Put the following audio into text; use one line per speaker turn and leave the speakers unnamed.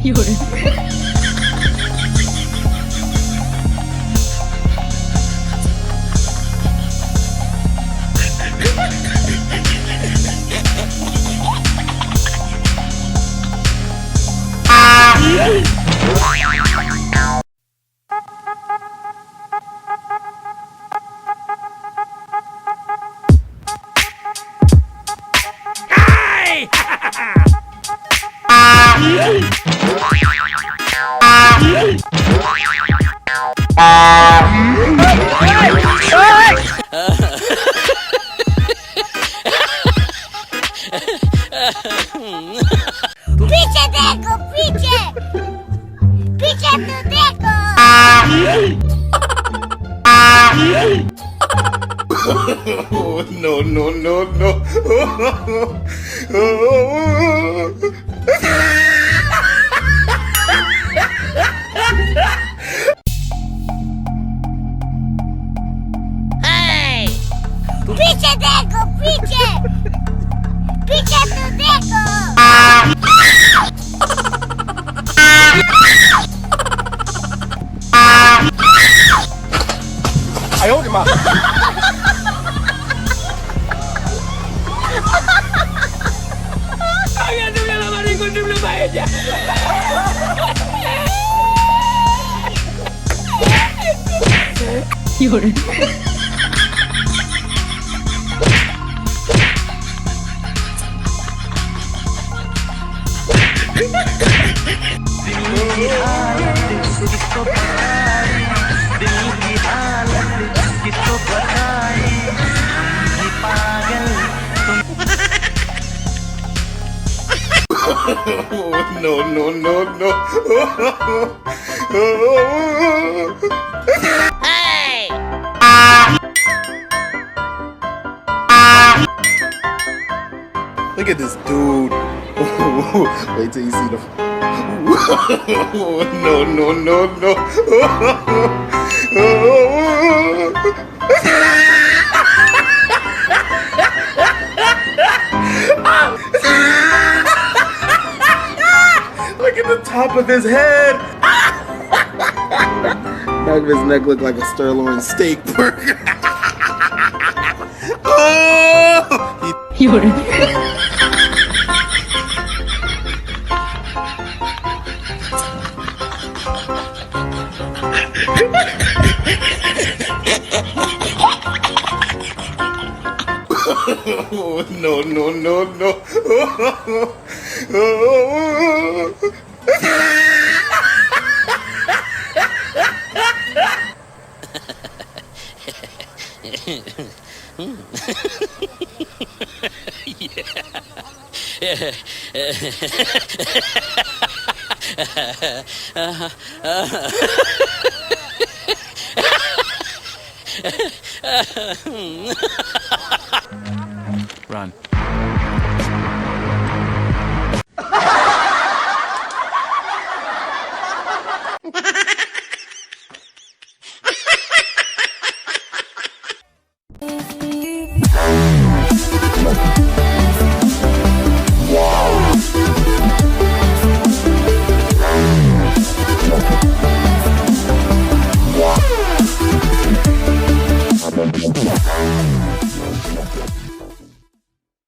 有人。
पीछे देखो पीछे पीछे तो देखो
No, no, no, no.
पीछे देखो पीछे पीछे तो देखो
有人。
No, no, no, no. Look at this dude. Wait till you see the. No, no, no, no. Look at the top of his head. Back of his neck looked like a sirloin steak burger. Oh!
有人。
No, no, no, no.
Run.